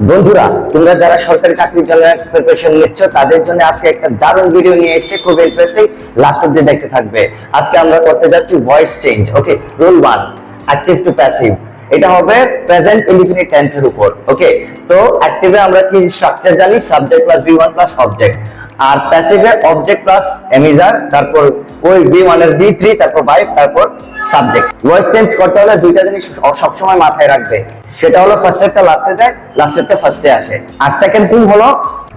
বন্ধুরা, তোমরা যারা সরকারি চাকরির জন্য প্রিপারেশন নিচ্ছ তাদের জন্য আজকে একটা দারুণ ভিডিও নিয়ে এসেছি, খুব ইন্টারেস্টিং, লাস্ট অবধি দেখতে থাকবে। আজকে আমরা করতে যাচ্ছি voice change. Okay, rule 1, active to passive. এটা হবে প্রেজেন্ট ইনডিফিনিট টেন্সের উপর। ওকে, তো অ্যাক্টিভে আমরা কি স্ট্রাকচার জানি? Subject plus V1 plus object. আর প্যাসিভে অবজেক্ট প্লাস এমিজার, তারপর ওই V1 এর V3, তারপর ভার্ব, তারপর সাবজেক্ট। ভয়েস চেঞ্জ করতে হলে দুইটা জিনিস সবসময় মাথায় রাখবে, সেটা হলো ফার্স্টেরটা লাস্টে যায়, লাস্টেরটা ফার্স্টে আসে। আর সেকেন্ড থিং হলো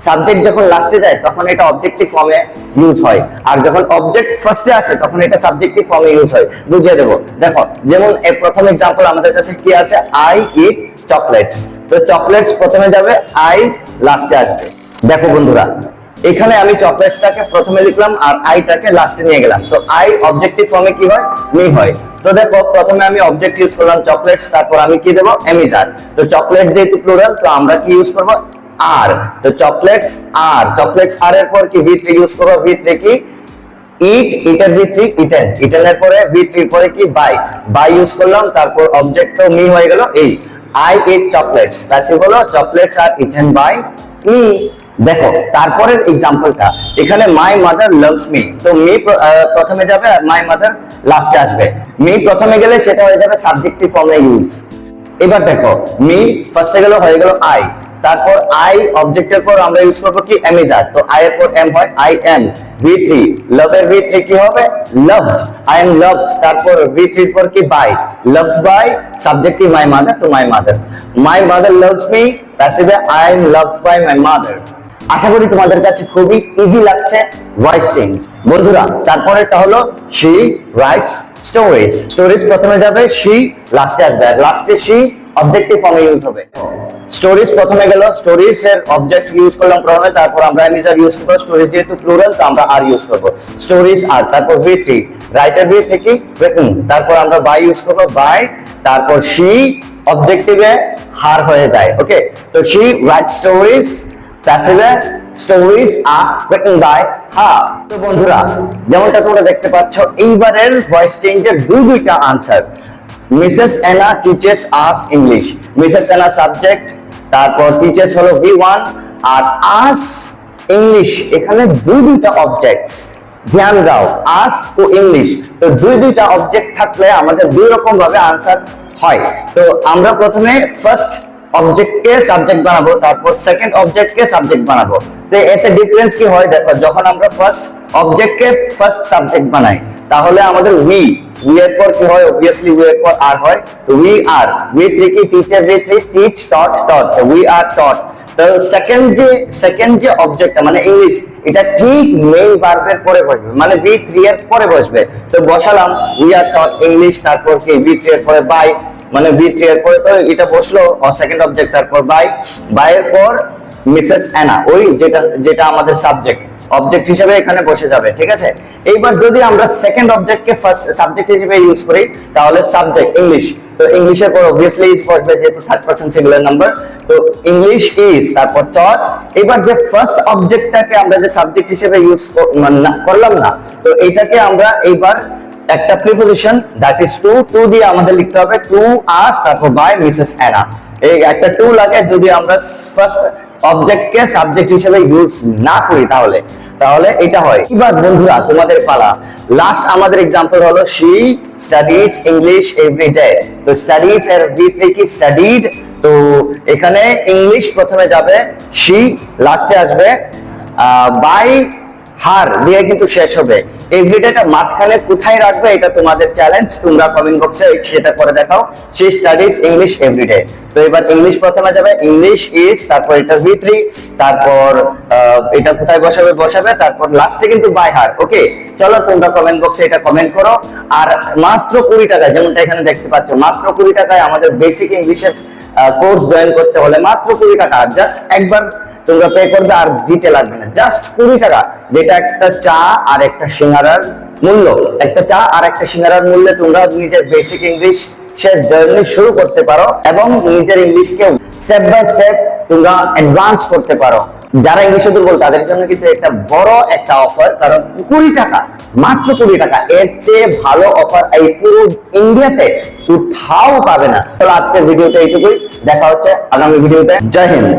সাবজেক্ট যখন লাস্টে যায় তখন এটা অবজেক্টিভ ফর্মে ইউজ হয়, আর যখন অবজেক্ট ফার্স্টে আসে তখন এটা সাবজেক্টিভ ফর্মে ইউজ হয়। বুঝিয়ে দেবো, দেখো যেমন প্রথম এক্সাম্পল আমাদের কাছে কি আছে, আই ইট চকলেটস। তো চকলেটস প্রথমে যাবে, আই লাস্টে আসবে। দেখো বন্ধুরা, এখানে আমি চকলেটসটাকে প্রথমে লিখলাম আর আইটাকে লাস্টে নিয়ে গেলাম। তো আই অবজেক্টিভ ফর্মে কি হয়? মি হয়। তো দেখো প্রথমে আমি অবজেক্ট ইউজ করলাম চকলেটস, তারপর আমি কি দেব? এমিজার। তো চকলেটস যেহেতু প্লুরাল, তো আমরা কি ইউজ করব? আর। তো চকলেটস আর, চকলেটস আর এর পর কি V3 ইউজ করব। V3 কি? ইট, ইটের V3 ইটেন, ইটেনের পরে V3 এর পরে কি? বাই, বাই ইউজ করলাম। তারপর অবজেক্ট তো মি হয়ে গেল এই। আই ইট চকলেটস, প্যাসিভ হলো চকলেটস আর ইটেন বাই মি। দেখো তারপরের এক্সাম্পলটা, এখানে মাই মাদার লাভস মি। তো মি প্রথমে যাবে আর মাই মাদার লাস্টে আসবে। মি প্রথমে গেলে সেটা হয়ে যাবে সাবজেক্টিভ ফর্মে ইউজ। এবার দেখো মি ফার্স্টে গেল, হয়ে গেল আই, তারপর আই অবজেক্টের পর আমরা ইউজ করব কি? এমিজার। তো আই এর পর এম হয়, আই এম। V3 লাভ এর V3 কি হবে? Loved, I am loved. তারপর V3 এর পর কি? By, loved by, subjective my mother, তো my mother. My mother loves me, প্যাসিভে I am loved by my mother. আশা করি তোমাদের কাছে খুবই ইজি লাগছে ভয়েস চেঞ্জ। বন্ধুরা, তারপরেরটা হলো শি রাইটস স্টোরিজ। স্টোরিজ প্রথমে যাবে, শি লাস্টে আসবে, আর লাস্টে শি অবজেক্টিভ ফর্মে ইউজ হবে। স্টোরিজ প্রথমে গেল, স্টোরিজ এর অবজেক্ট ইউজ করলাম প্রথমে, তারপর আমরা এমিজার ইউজ করব। স্টোরিজ যেহেতু প্লুরাল, তো আমরা আর ইউজ করব। স্টোরিজ আর, তারপর V3 রাইটার V3 কি? রিটেন, তারপর আমরা বাই ইউজ করব, বাই, তারপর শি অবজেক্টিভে হার হয়ে যায়। ওকে, তো শি রাইট স্টোরিজ, প্যাসিভে স্টোরিজ আর রিটেন বাই হার। তো বন্ধুরা, যেমনটা তোমরা দেখতে পাচ্ছ, এইবারের ভয়েস চেঞ্জের দুইটা answer. Mrs Anna teaches us English. Mrs Anna subject, তারপর টিচেস হলো V1, আর আস ইংলিশ, এখানে দুইটা অবজেক্টস। ধ্যান দাও, আস ও ইংলিশ। তো দুইটা অবজেক্ট থাকলে আমাদের দুই রকম ভাবে আনসার হয়। তো আমরা প্রথমে ফার্স্ট অবজেক্টকে সাবজেক্ট বানাবো, তারপর সেকেন্ড অবজেক্টকে সাবজেক্ট বানাবো। তো এতে ডিফারেন্স কি হয় দেখো, যখন আমরা ফার্স্ট অবজেক্টকে ফার্স্ট সাবজেক্ট বানাই তাহলে আমাদের উই এর পর কি হয়? অবভিয়াসলি উই এর পর আর হয়। তো উই আর, V3 কি? Teacher V3 teach, taught taught, we are taught. তো সেকেন্ড যে অবজেক্টটা মানে ইংলিশ, এটা ঠিক মেইন ভার্বের পরে বসবে, মানে V3 এর পরে বসবে। তো বসালাম উই আর টট ইংলিশ, তারপর কি V3 এর পরে বাই, মানে V3 এর পরে তো এটা বসলো সেকেন্ড অবজেক্ট, তারপর বাই, বাই এর পর মিসেস অ্যানা, ওই যেটা আমাদের সাবজেক্ট অবজেক্ট হিসেবে এখানে বসে যাবে। ঠিক আছে, এইবার যদি আমরা সেকেন্ড অবজেক্টকে ফার্স্ট সাবজেক্ট হিসেবে ইউজ করি তাহলে সাবজেক্ট ইংলিশ, তো ইংলিশের পর অবভিয়াসলি ইজ বসবে যেহেতু থার্ড পারসন সিঙ্গুলার নাম্বার। তো ইংলিশ ইজ, তারপর টট। এবার যে ফার্স্ট অবজেক্টটাকে আমরা যে সাবজেক্ট হিসেবে ইউজ করলাম না, তো এটাকে আমরা এইবার একটা প্রিপোজিশন দ্যাট ইজ টু দিয়ে আমাদের লিখতে হবে, টু আস, তারপর বাই মিসেস অ্যানা। এই একটা টু লাগে যদি আমরা ফার্স্ট অবজেক্টকে সাবজেক্ট হিসেবে ইউজ না করি তাহলে এটা হয়। এবার বন্ধুরা, তোমাদের পালা। লাস্ট আমাদের এক্সাম্পল হলো she studies English every day. তো স্টাডিজ এর V3 কি? স্টাডিড। তো এখানে ইংলিশ প্রথমে যাবে, শি লাস্টে আসবে, বাই হার দিয়ে কিন্তু শেষ হবে। এই ভিডিওটা মাঝখানে কোথায় রাখবে এটা তোমাদের চ্যালেঞ্জ, তোমরা কমেন্ট বক্সে সেটা করে দেখাও। She studies English everyday. তো এবার ইংলিশ প্রথমে যাবে, ইংলিশ ইজ, তারপর এটা V3, তারপর এটা কোথায় বসাবে, তারপর লাস্টে কিন্তু বাই হার। ওকে, চলো তোমরা কমেন্ট বক্সে এটা কমেন্ট করো। আর মাত্র 20 টাকায়, যেমনটা এখানে দেখতে পাচ্ছ, মাত্র 20 টাকায় আমাদের বেসিক ইংলিশের কোর্স জয়েন করতে হলে মাত্র 20 টাকা, জাস্ট একবার তোমরা পে করবে আর দিতে লাগবে না, জাস্ট 20 টাকা, যেটা একটা চা আর একটা সিঙ্গারার মূল্য। একটা চা আর একটা সিঙ্গারার মূল্যে তোমরা নিজের বেসিক ইংলিশ জার্নি শুরু করতে পারো এবং নিজের ইংলিশকে স্টেপ বাই স্টেপ তোমরা অ্যাডভান্স করতে পারো। যারা ইংলিশে দুর্বল তাদের জন্য কিন্তু একটা বড় একটা অফার, কারণ 20 টাকা, মাত্র 20 টাকা, এর চেয়ে ভালো অফার এই পুরো ইন্ডিয়াতে কোথাও পাবে না। তো আজকের ভিডিওতে এইটুকুই, দেখা হচ্ছে আগামী ভিডিওতে। জয় হিন্দ।